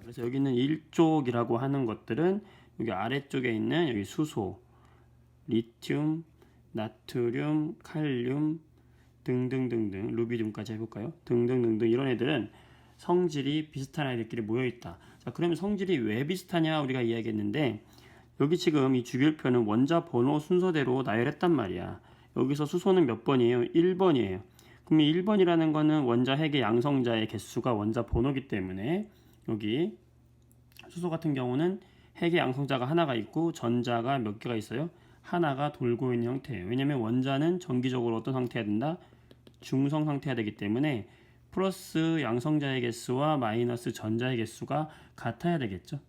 그래서 여기 있는 일족이라고 하는 것들은 여기 아래쪽에 있는 여기 수소, 리튬, 나트륨, 칼륨 등등등등, 루비륨까지 해볼까요? 등등등등 이런 애들은 성질이 비슷한 아이들끼리 모여있다. 자, 그러면 성질이 왜 비슷하냐 우리가 이야기했는데 여기 지금 이 주기율표는 원자 번호 순서대로 나열했단 말이야. 여기서 수소는 몇 번이에요? 1번이에요. 그럼 1번이라는 거는 원자 핵의 양성자의 개수가 원자 번호기 때문에 여기 수소 같은 경우는 핵의 양성자가 하나가 있고 전자가 몇 개가 있어요? 하나가 돌고 있는 형태예요. 왜냐면 원자는 정기적으로 어떤 상태여야 된다? 중성 상태여야 되기 때문에 플러스 양성자의 개수와 마이너스 전자의 개수가 같아야 되겠죠.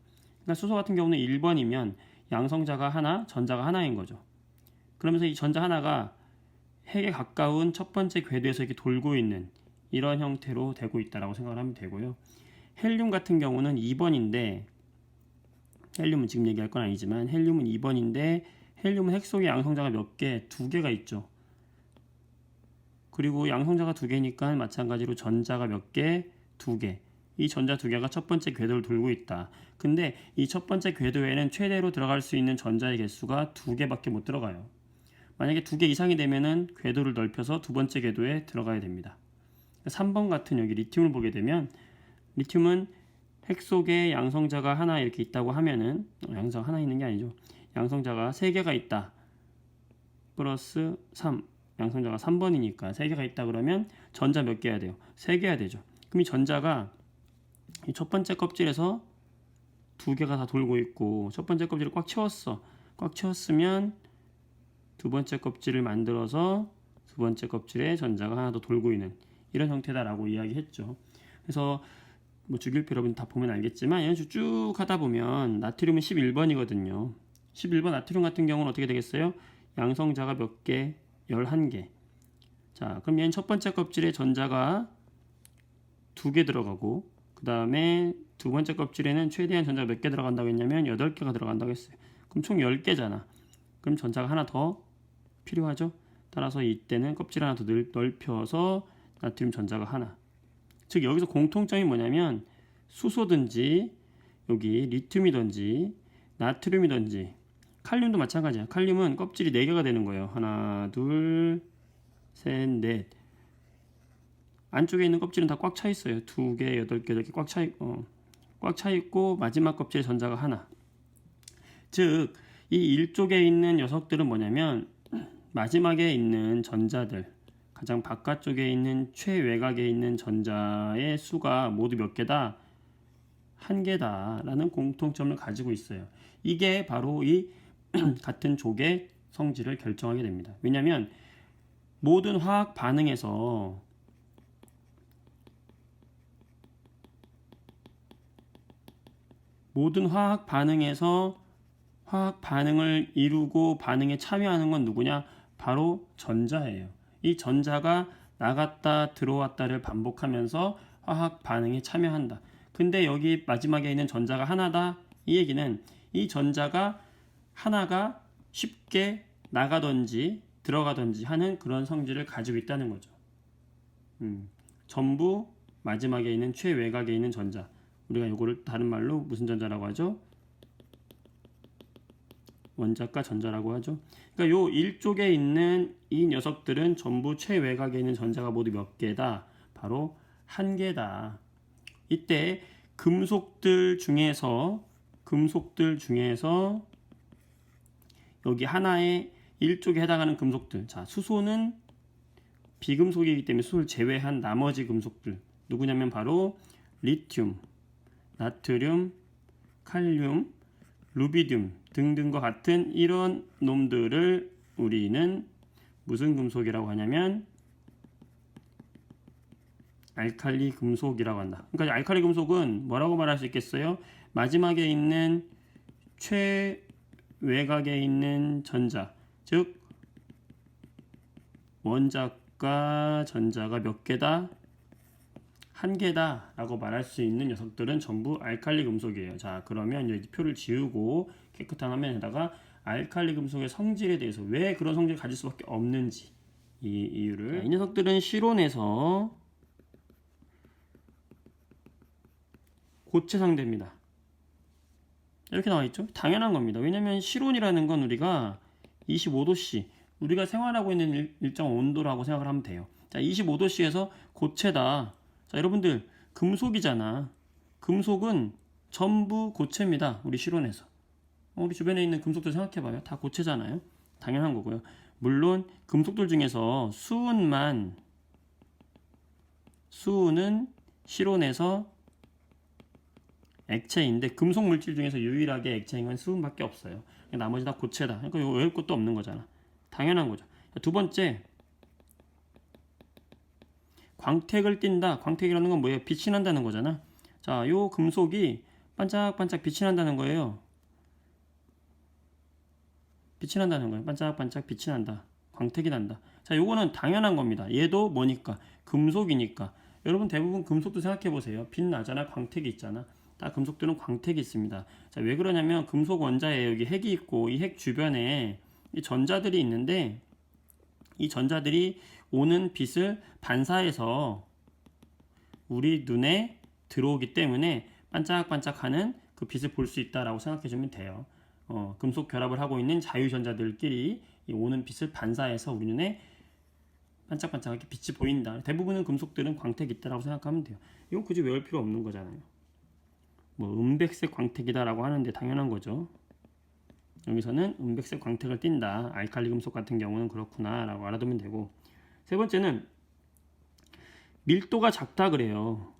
그러니까 수소 같은 경우는 1번이면 양성자가 하나, 전자가 하나인 거죠. 그러면서 이 전자 하나가 핵에 가까운 첫 번째 궤도에서 이렇게 돌고 있는 이런 형태로 되고 있다라고 생각을 하면 되고요. 헬륨 같은 경우는 2번인데 헬륨은 지금 얘기할 건 아니지만 헬륨은 2번인데 헬륨은 핵 속에 양성자가 몇 개? 2개가 있죠. 그리고 양성자가 2개니까 마찬가지로 전자가 몇 개? 2개. 이 전자 2개가 첫 번째 궤도를 돌고 있다. 근데 이 첫 번째 궤도에는 최대로 들어갈 수 있는 전자의 개수가 2개밖에 못 들어가요. 만약에 2개 이상이 되면은 궤도를 넓혀서 두 번째 궤도에 들어가야 됩니다. 3번 같은 여기 리튬을 보게 되면 리튬은 핵 속에 양성자가 하나 이렇게 있다고 하면은 양성 하나 있는 게 아니죠. 양성자가 3개가 있다. 플러스 3. 양성자가 3번이니까 3개가 있다 그러면 전자 몇 개 해야 돼요? 3개 해야 되죠. 그럼 이 전자가 이 첫 번째 껍질에서 2개가 다 돌고 있고 첫 번째 껍질을 꽉 채웠어. 꽉 채웠으면 두 번째 껍질을 만들어서 두 번째 껍질에 전자가 하나 더 돌고 있는 이런 형태다라고 이야기했죠. 그래서 뭐 주기율표 여러분 다 보면 알겠지만 이런 식으로 쭉 하다 보면 나트륨은 11번이거든요. 11번 나트륨 같은 경우는 어떻게 되겠어요? 양성자가 몇 개? 11개. 자, 그럼 얘는 첫 번째 껍질에 전자가 2개 들어가고 그 다음에 두 번째 껍질에는 최대한 전자가 몇 개 들어간다고 했냐면 8개가 들어간다고 했어요. 그럼 총 10개잖아. 그럼 전자가 하나 더 필요하죠. 따라서 이때는 껍질 하나 더 넓혀서 나트륨 전자가 하나. 즉 여기서 공통점이 뭐냐면 수소든지 여기 리튬이든지 나트륨이든지 칼륨도 마찬가지야. 칼륨은 껍질이 4개가 되는 거예요. 하나, 둘, 셋, 넷. 안쪽에 있는 껍질은 다 꽉 차 있어요. 2개, 8개, 8개 꽉 차 있고 마지막 껍질에 전자가 하나. 즉 이 일쪽에 있는 녀석들은 뭐냐면 마지막에 있는 전자들 가장 바깥쪽에 있는 최외곽에 있는 전자의 수가 모두 몇 개다? 1개다 라는 공통점을 가지고 있어요. 이게 바로 이 같은 족의 성질을 결정하게 됩니다. 왜냐하면 모든 화학 반응에서 화학 반응을 이루고 반응에 참여하는 건 누구냐? 바로 전자예요. 이 전자가 나갔다 들어왔다를 반복하면서 화학 반응에 참여한다. 근데 여기 마지막에 있는 전자가 하나다. 이 얘기는 이 전자가 하나가 쉽게 나가든지 들어가든지 하는 그런 성질을 가지고 있다는 거죠. 전부 마지막에 있는 최외곽에 있는 전자. 우리가 이거를 다른 말로 무슨 전자라고 하죠? 원자과 전자라고 하죠. 그러니까 요 일쪽에 있는 이 녀석들은 전부 최외곽에 있는 전자가 모두 몇 개다? 바로 1개다. 이때 금속들 중에서 여기 하나의 일쪽에 해당하는 금속들. 자, 수소는 비금속이기 때문에 수소를 제외한 나머지 금속들. 누구냐면 바로 리튬, 나트륨, 칼륨, 루비듐 등등과 같은 이런 놈들을 우리는 무슨 금속이라고 하냐면 알칼리 금속이라고 한다. 그러니까 알칼리 금속은 뭐라고 말할 수 있겠어요? 마지막에 있는 최외곽에 있는 전자, 즉 원자과 전자가 몇 개다? 1개다 라고 말할 수 있는 녀석들은 전부 알칼리 금속이에요. 자, 그러면 여기 표를 지우고 깨끗한 화면에다가 알칼리 금속의 성질에 대해서 왜 그런 성질을 가질 수밖에 없는지 이 이유를. 자, 이 녀석들은 실온에서 고체 상대입니다. 이렇게 나와 있죠? 당연한 겁니다. 왜냐면 실온이라는 건 우리가 25도씨, 우리가 생활하고 있는 일정 온도라고 생각을 하면 돼요. 자, 25도씨에서 고체다. 자, 여러분들 금속이잖아. 금속은 전부 고체입니다. 우리 실온에서. 우리 주변에 있는 금속들 생각해봐요. 다 고체잖아요. 당연한 거고요. 물론 금속들 중에서 수은은 실온에서 액체인데 금속 물질 중에서 유일하게 액체인 건 수은밖에 없어요. 나머지 다 고체다. 그러니까 이거 외울 것도 없는 거잖아. 당연한 거죠. 두 번째, 광택을 띈다. 광택이라는 건 뭐예요? 빛이 난다는 거잖아. 자, 요 금속이 반짝반짝 빛이 난다는 거예요. 빛이 난다는 거예요. 반짝반짝 빛이 난다. 광택이 난다. 자, 요거는 당연한 겁니다. 얘도 뭐니까? 금속이니까. 여러분 대부분 금속도 생각해 보세요. 빛 나잖아. 광택이 있잖아. 다 금속들은 광택이 있습니다. 자, 왜 그러냐면 금속 원자에 여기 핵이 있고 이 핵 주변에 이 전자들이 있는데 이 전자들이 오는 빛을 반사해서 우리 눈에 들어오기 때문에 반짝반짝하는 그 빛을 볼 수 있다라고 생각해 주면 돼요. 금속 결합을 하고 있는 자유전자들끼리 이 오는 빛을 반사해서 우리 눈에 반짝반짝하게 빛이 보인다. 대부분의 금속들은 광택이 있다라고 생각하면 돼요. 이건 굳이 외울 필요 없는 거잖아요. 뭐 은백색 광택이다라고 하는데 당연한 거죠. 여기서는 은백색 광택을 띈다. 알칼리 금속 같은 경우는 그렇구나라고 알아두면 되고, 세 번째는 밀도가 작다 그래요.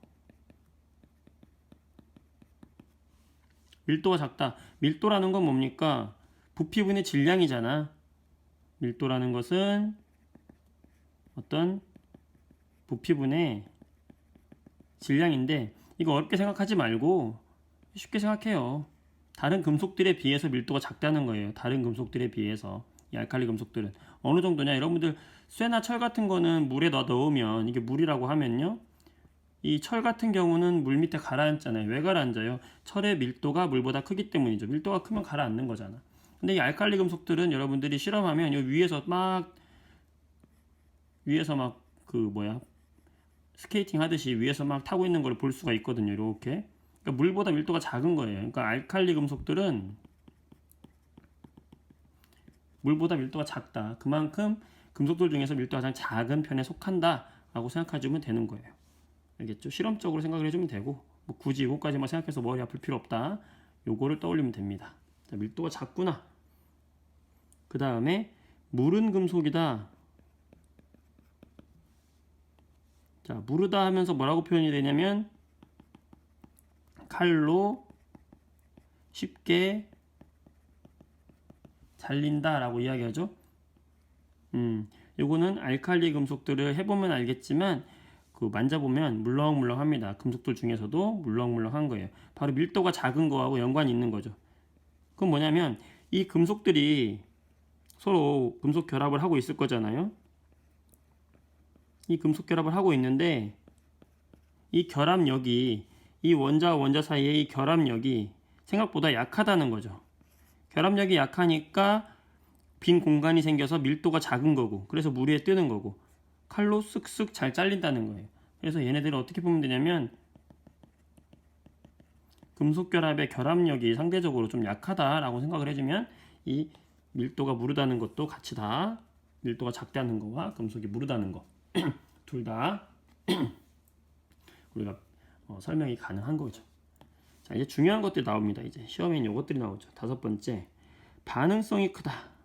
밀도가 작다. 밀도라는 건 뭡니까? 부피분의 질량이잖아. 밀도라는 것은 어떤 부피분의 질량인데 이거 어렵게 생각하지 말고 쉽게 생각해요. 다른 금속들에 비해서 밀도가 작다는 거예요. 다른 금속들에 비해서. 이 알칼리 금속들은 어느 정도냐? 여러분들 쇠나 철 같은 거는 물에 넣으면 이게 물이라고 하면요, 이 철 같은 경우는 물 밑에 가라앉잖아요. 왜 가라앉아요? 철의 밀도가 물보다 크기 때문이죠. 밀도가 크면 가라앉는 거잖아. 근데 이 알칼리 금속들은 여러분들이 실험하면 이 위에서 막 스케이팅 하듯이 위에서 막 타고 있는 걸 볼 수가 있거든요. 이렇게. 그러니까 물보다 밀도가 작은 거예요. 그러니까 알칼리 금속들은 물보다 밀도가 작다. 그만큼 금속들 중에서 밀도가 가장 작은 편에 속한다 라고 생각해주면 되는 거예요. 알겠죠? 실험적으로 생각을 해주면 되고, 뭐 굳이 이거까지만 생각해서 머리 아플 필요 없다. 요거를 떠올리면 됩니다. 자, 밀도가 작구나. 그 다음에 물은 금속이다. 자, 무르다 하면서 뭐라고 표현이 되냐면 칼로 쉽게 잘린다 라고 이야기하죠. 요거는 알칼리 금속들을 해보면 알겠지만 그 만져보면 물렁물렁합니다. 금속들 중에서도 물렁물렁한 거예요. 바로 밀도가 작은 거하고 연관이 있는 거죠. 그건 뭐냐면 이 금속들이 서로 금속 결합을 하고 있을 거잖아요. 이 금속 결합을 하고 있는데 이 결합력이, 이 원자와 원자 사이의 이 결합력이 생각보다 약하다는 거죠. 결합력이 약하니까 빈 공간이 생겨서 밀도가 작은 거고, 그래서 물 위에 뜨는 거고, 칼로 쓱쓱 잘 잘린다는 거예요. 그래서 얘네들을 어떻게 보면 되냐면 금속 결합의 결합력이 상대적으로 좀 약하다라고 생각을 해주면 이 밀도가 무르다는 것도 같이 다 밀도가 작다는 거와 금속이 무르다는 거 둘 다 우리가 설명이 가능한 거죠. 자, 이제 중요한 것들이 나옵니다. 이제 시험에 있는 이것들이 나오죠. 다섯 번째, 반응성이 크다.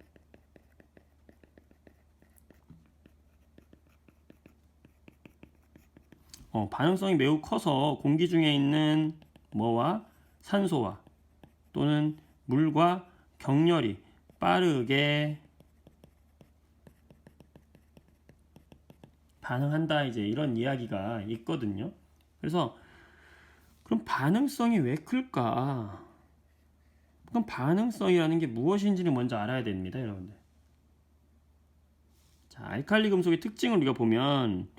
반응성이 매우 커서 공기 중에 있는 뭐와 산소와 또는 물과 격렬히 빠르게 반응한다, 이제 이런 이야기가 있거든요. 그래서 그럼 반응성이 왜 클까? 그럼 반응성이라는 게 무엇인지를 먼저 알아야 됩니다, 여러분들. 자, 알칼리 금속의 특징을 우리가 보면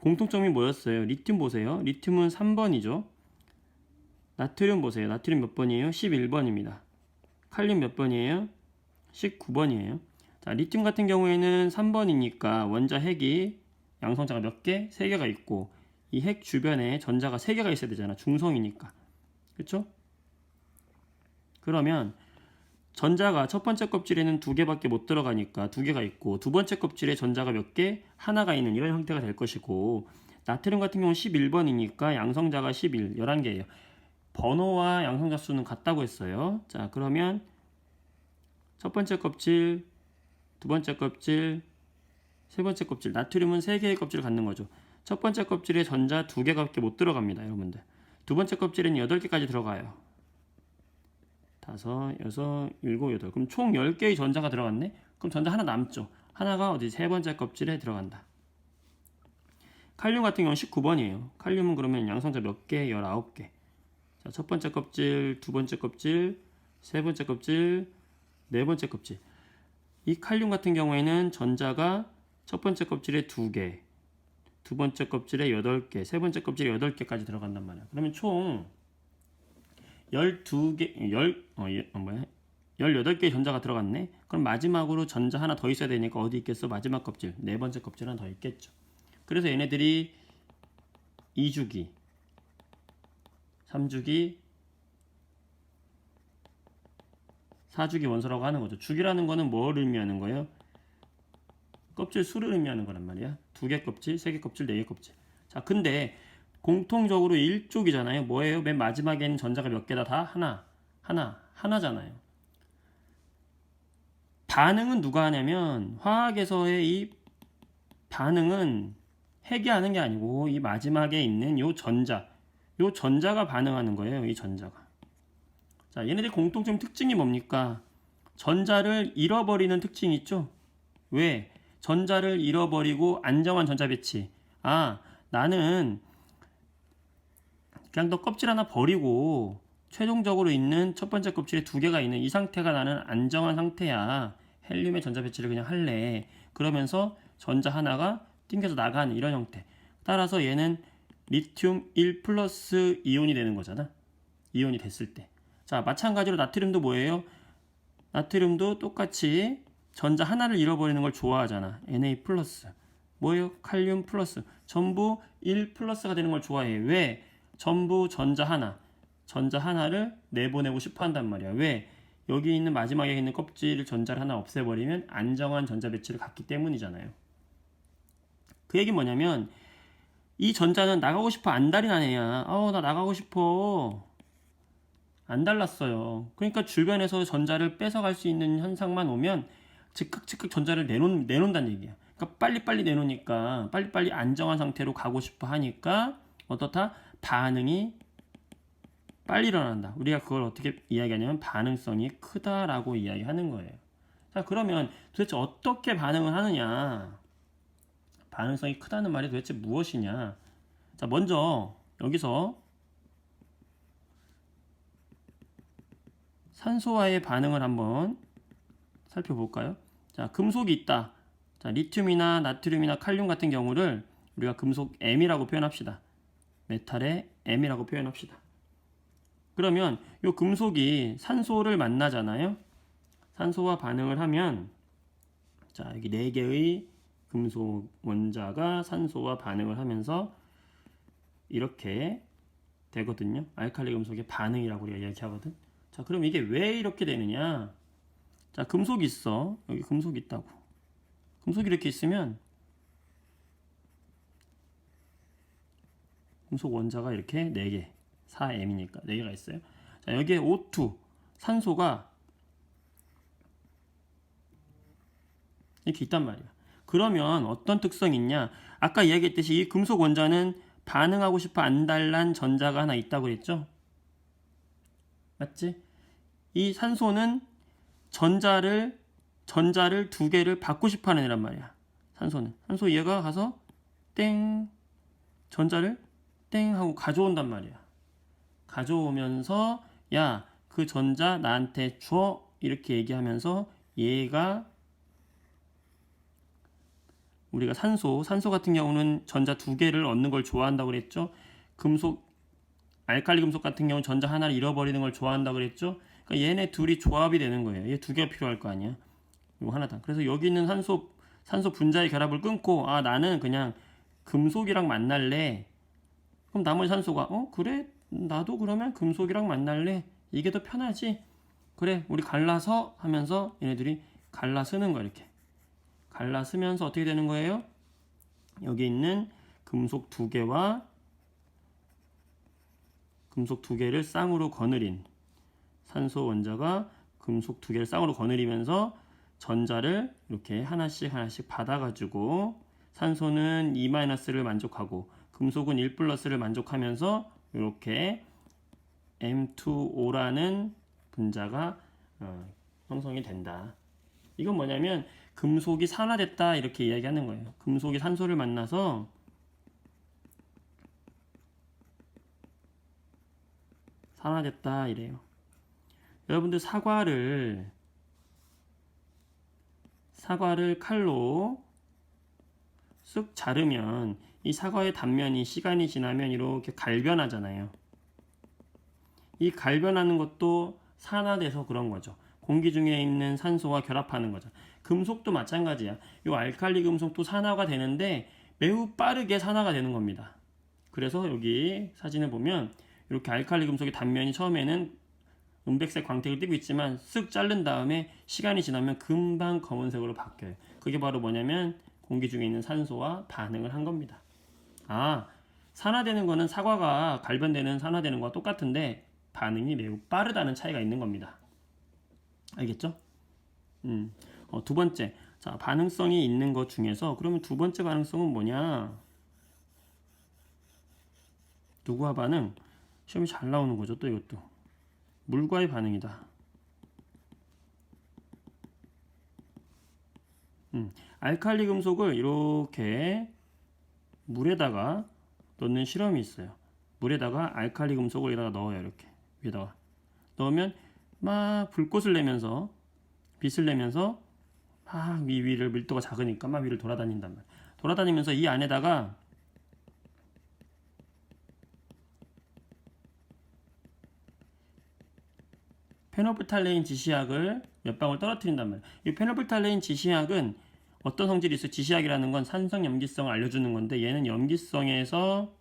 공통점이 뭐였어요? 리튬 보세요. 리튬은 3번이죠. 나트륨 보세요. 나트륨 몇 번이에요? 11번입니다. 칼륨 몇 번이에요? 19번이에요. 자, 리튬 같은 경우에는 3번이니까 원자 핵이 양성자가 몇 개? 3개가 있고 이 핵 주변에 전자가 3개가 있어야 되잖아. 중성이니까. 그쵸? 그러면 전자가 첫 번째 껍질에는 2개밖에 못 들어가니까 2개가 있고 두 번째 껍질에 전자가 몇 개? 하나가 있는 이런 형태가 될 것이고 나트륨 같은 경우는 11번이니까 양성자가 11, 11개예요. 번호와 양성자 수는 같다고 했어요. 자, 그러면 첫 번째 껍질, 두 번째 껍질, 세 번째 껍질. 나트륨은 3개의 껍질을 갖는 거죠. 첫 번째 껍질에 전자 2개밖에 못 들어갑니다, 여러분들. 두 번째 껍질에는 8개까지 들어가요. 5, 6, 7, 8. 그럼 총 10개의 전자가 들어갔네? 그럼 전자 하나 남죠. 하나가 어디 세 번째 껍질에 들어간다. 칼륨 같은 경우는 19번이에요. 칼륨은 그러면 양성자 몇 개? 19개. 자, 첫 번째 껍질, 두 번째 껍질, 세 번째 껍질, 네 번째 껍질. 이 칼륨 같은 경우에는 전자가 첫 번째 껍질에 2개, 두 번째 껍질에 8개, 세 번째 껍질에 8개까지 들어간단 말이야. 그러면 총 12개, 18개의 전자가 들어갔네? 그럼 마지막으로 전자 하나 더 있어야 되니까 어디 있겠어? 마지막 껍질, 네 번째 껍질 하나 더 있겠죠. 그래서 얘네들이 2주기, 3주기, 4주기 원소라고 하는 거죠. 주기라는 거는 뭘 의미하는 거예요? 껍질 수를 의미하는 거란 말이야. 2개 껍질, 3개 껍질, 4개 껍질. 자, 근데 공통적으로 1쪽이잖아요. 뭐예요? 맨 마지막에는 전자가 몇 개다? 다 하나잖아요. 반응은 누가 하냐면 화학에서의 이 반응은 핵이 하는 게 아니고 이 마지막에 있는 요 전자가 반응하는 거예요. 이 전자가. 자, 얘네들 공통점 특징이 뭡니까? 전자를 잃어버리는 특징이 있죠? 왜? 전자를 잃어버리고 안정한 전자 배치. 아, 나는 그냥 너 껍질 하나 버리고 최종적으로 있는 첫 번째 껍질에 2개가 있는 이 상태가 나는 안정한 상태야. 헬륨의 전자 배치를 그냥 할래. 그러면서 전자 하나가 튕겨서 나가는 이런 형태. 따라서 얘는 리튬 1 플러스 이온이 되는 거잖아. 이온이 됐을 때. 자, 마찬가지로 나트륨도 뭐예요? 나트륨도 똑같이 전자 하나를 잃어버리는 걸 좋아하잖아. Na 플러스. 뭐예요? 칼륨 플러스. 전부 1 플러스가 되는 걸 좋아해. 왜? 전부 전자 하나를 내보내고 싶어 한단 말이야. 왜? 여기 있는 마지막에 있는 껍질 전자를 하나 없애버리면 안정한 전자 배치를 갖기 때문이잖아요. 그 얘기 뭐냐면 이 전자는 나가고 싶어 안달이 나네야. 나 나가고 싶어. 안 달랐어요. 그러니까 주변에서 전자를 뺏어갈 수 있는 현상만 오면 즉각 전자를 내놓는다는 얘기야. 그러니까 빨리빨리 내놓으니까 빨리빨리 안정한 상태로 가고 싶어 하니까 어떻다? 반응이 빨리 일어난다. 우리가 그걸 어떻게 이야기하냐면 반응성이 크다라고 이야기하는 거예요. 자, 그러면 도대체 어떻게 반응을 하느냐? 반응성이 크다는 말이 도대체 무엇이냐? 자, 먼저 여기서 산소와의 반응을 한번 살펴볼까요? 자, 금속이 있다. 자, 리튬이나 나트륨이나 칼륨 같은 경우를 우리가 금속 M이라고 표현합시다. 메탈의 M이라고 표현합시다. 그러면 이 금속이 산소를 만나잖아요. 산소와 반응을 하면 자, 여기 4개의 금속 원자가 산소와 반응을 하면서 이렇게 되거든요. 알칼리 금속의 반응이라고 우리가 이야기하거든. 자, 그럼 이게 왜 이렇게 되느냐? 자, 금속이 있어. 여기 금속이 있다고. 금속이 이렇게 있으면 금속 원자가 이렇게 4개, 4M이니까 4개가 있어요. 자, 여기에 O2, 산소가 이렇게 있단 말이야. 그러면 어떤 특성이 있냐? 아까 이야기했듯이 이 금속 원자는 반응하고 싶어 안달난 전자가 하나 있다고 그랬죠? 맞지? 이 산소는 전자를 2개를 받고 싶어 하는 애란 말이야. 산소 얘가 가서 땡 전자를 땡 하고 가져온단 말이야. 가져오면서 야, 그 전자 나한테 줘 이렇게 얘기하면서 얘가 우리가 산소 같은 경우는 전자 2개를 얻는 걸 좋아한다고 그랬죠. 알칼리 금속 같은 경우는 전자 하나를 잃어버리는 걸 좋아한다고 그랬죠. 그러니까 얘네 둘이 조합이 되는 거예요. 얘 2개가 필요할 거 아니야. 이거 하나다. 그래서 여기 있는 산소 분자의 결합을 끊고 나는 그냥 금속이랑 만날래. 그럼 나머지 산소가 그래? 나도 그러면 금속이랑 만날래. 이게 더 편하지. 그래, 우리 갈라서 하면서 얘네들이 갈라 쓰는 거야, 이렇게. 갈라 쓰면서 어떻게 되는 거예요? 여기 있는 금속 두 개와 금속 두 개를 쌍으로 거느린 산소 원자가 금속 두 개를 쌍으로 거느리면서 전자를 이렇게 하나씩 받아가지고 산소는 2-를 만족하고 금속은 1+를 만족하면서 이렇게 M2O라는 분자가 형성이 된다. 이건 뭐냐면 금속이 산화됐다 이렇게 이야기하는 거예요. 금속이 산소를 만나서 산화됐다 이래요. 여러분들 사과를 칼로 쓱 자르면 이 사과의 단면이 시간이 지나면 이렇게 갈변하잖아요. 이 갈변하는 것도 산화돼서 그런 거죠. 공기 중에 있는 산소와 결합하는 거죠. 금속도 마찬가지야. 이 알칼리 금속도 산화가 되는데 매우 빠르게 산화가 되는 겁니다. 그래서 여기 사진을 보면 이렇게 알칼리 금속의 단면이 처음에는 은백색 광택을 띠고 있지만 쓱 자른 다음에 시간이 지나면 금방 검은색으로 바뀌어요. 그게 바로 뭐냐면 공기 중에 있는 산소와 반응을 한 겁니다. 산화되는 거는 사과가 갈변되는 산화되는 거와 똑같은데 반응이 매우 빠르다는 차이가 있는 겁니다. 알겠죠? 두 번째, 자, 반응성이 있는 것 중에서 그러면 두 번째 반응성은 뭐냐? 누구와 반응? 시험이 잘 나오는 거죠, 또 이것도. 물과의 반응이다. 알칼리 금속을 이렇게 물에다가 넣는 실험이 있어요. 물에다가 알칼리 금속을 여기다가 넣어요. 이렇게 위에다가 넣으면 막 불꽃을 내면서 빛을 내면서 막 위를 밀도가 작으니까 막 위를 돌아다닌단 말이에요. 돌아다니면서 이 안에다가 페노블탈레인 지시약을 몇 방울 떨어뜨린단 말이에요. 이 페노블탈레인 지시약은 어떤 성질이 있어요? 지시약이라는 건 산성 염기성을 알려주는 건데 얘는 염기성에서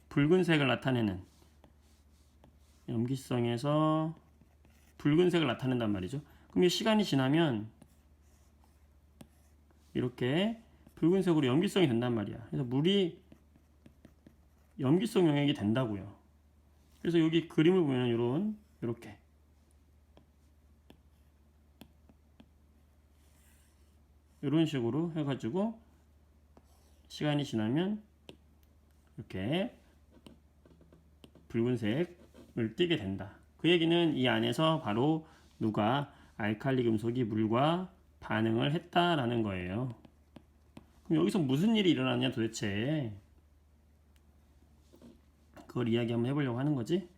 붉은색을 나타내는 염기성에서 붉은색을 나타낸단 말이죠. 그럼 이 시간이 지나면 이렇게 붉은색으로 염기성이 된단 말이야. 그래서 물이 염기성 용액이 된다고요. 그래서 여기 그림을 보면 이런 식으로 해가지고 시간이 지나면 이렇게 붉은색을 띠게 된다. 그 얘기는 이 안에서 바로 누가 알칼리 금속이 물과 반응을 했다라는 거예요. 그럼 여기서 무슨 일이 일어나냐 도대체 그걸 이야기 한번 해보려고 하는 거지.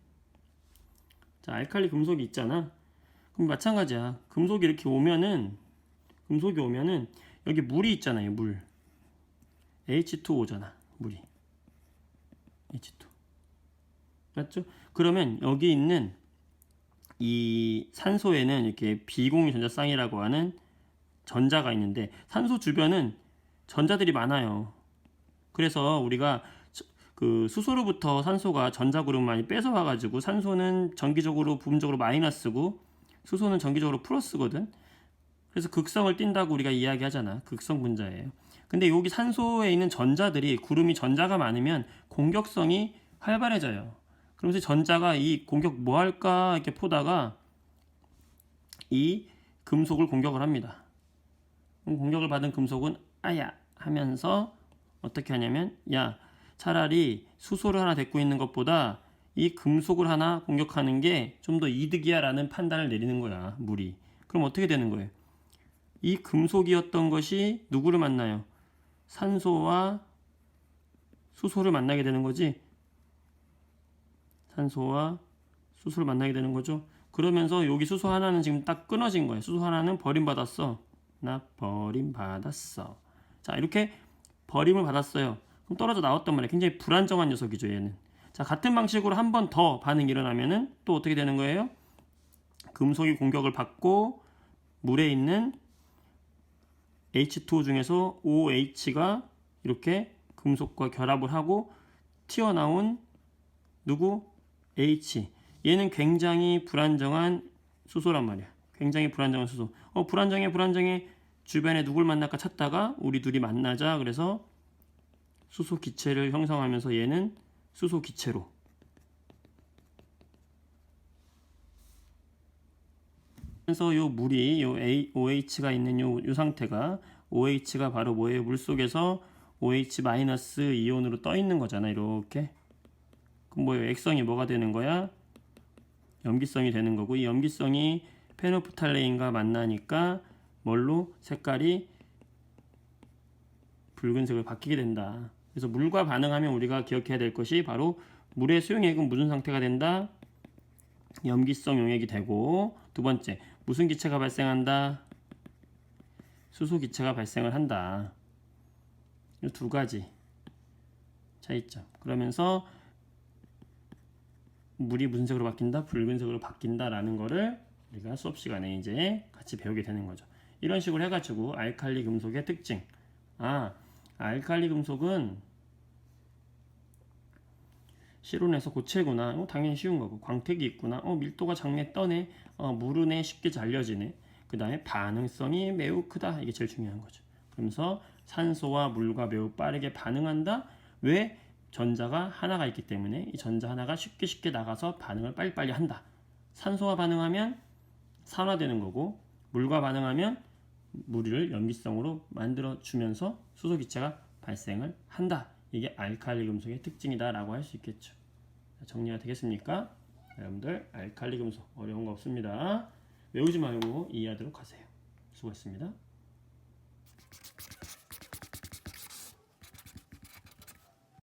자, 알칼리 금속이 있잖아. 그럼 마찬가지야. 금속이 오면은 여기 물이 있잖아요. 물 H2O잖아. 물이 H2 맞죠? 그러면 여기 있는 이 산소에는 이렇게 비공유 전자쌍이라고 하는 전자가 있는데 산소 주변은 전자들이 많아요. 그래서 우리가 그 수소로부터 산소가 전자 그룹 많이 뺏어와 가지고 산소는 전기적으로 부분적으로 마이너스고 수소는 전기적으로 플러스거든. 그래서 극성을 띈다고 우리가 이야기하잖아. 극성 분자예요. 근데 여기 산소에 있는 전자들이 구름이 전자가 많으면 공격성이 활발해져요. 그러면서 전자가 이 공격 뭐 할까 이렇게 보다가 이 금속을 공격을 합니다. 그럼 공격을 받은 금속은 아야 하면서 어떻게 하냐면 야 차라리 수소를 하나 데리고 있는 것보다 이 금속을 하나 공격하는 게 좀 더 이득이야 라는 판단을 내리는 거야. 물이. 그럼 어떻게 되는 거예요? 이 금속이었던 것이 누구를 만나요? 산소와 수소를 만나게 되는 거지. 산소와 수소를 만나게 되는 거죠. 그러면서 여기 수소 하나는 지금 딱 끊어진 거예요. 수소 하나는 버림받았어. 나 버림받았어. 자, 이렇게 버림을 받았어요. 그럼 떨어져 나왔단 말이에요. 굉장히 불안정한 녀석이죠, 얘는. 자, 같은 방식으로 한 번 더 반응이 일어나면은 또 어떻게 되는 거예요? 금속이 공격을 받고 물에 있는 H2O 중에서 OH가 이렇게 금속과 결합을 하고 튀어나온 누구? H. 얘는 굉장히 불안정한 수소란 말이야. 굉장히 불안정한 수소. 불안정해. 주변에 누굴 만날까 찾다가 우리 둘이 만나자. 그래서 수소 기체를 형성하면서 얘는 수소 기체로. 그래서 요 물이 요 OH가 있는 요 상태가 OH가 바로 뭐예요? 물 속에서 OH- 이온으로 떠 있는 거잖아. 이렇게. 그럼 뭐예요? 액성이 뭐가 되는 거야? 염기성이 되는 거고, 이 염기성이 페노프탈레인과 만나니까 뭘로? 색깔이 붉은색으로 바뀌게 된다. 그래서 물과 반응하면 우리가 기억해야 될 것이 바로 물의 수용액은 무슨 상태가 된다? 염기성 용액이 되고, 두 번째, 무슨 기체가 발생한다? 수소 기체가 발생을 한다. 이 두 가지 차이점. 그러면서 물이 무슨 색으로 바뀐다? 붉은색으로 바뀐다라는 거를 우리가 수업 시간에 이제 같이 배우게 되는 거죠. 이런 식으로 해가지고 알칼리 금속의 특징. 알칼리 금속은 실온에서 고체구나. 당연히 쉬운 거고. 광택이 있구나. 밀도가 작네, 떠네. 무르네, 쉽게 잘려지네. 그 다음에 반응성이 매우 크다. 이게 제일 중요한 거죠. 그러면서 산소와 물과 매우 빠르게 반응한다. 왜? 전자가 하나가 있기 때문에 이 전자 하나가 쉽게 나가서 반응을 빨리빨리 한다. 산소와 반응하면 산화되는 거고, 물과 반응하면 물을 염기성으로 만들어주면서 수소기체가 발생을 한다. 이게 알칼리 금속의 특징이다 라고 할 수 있겠죠. 정리가 되겠습니까? 여러분들 알칼리 금속 어려운 거 없습니다. 외우지 말고 이해하도록 하세요. 수고했습니다.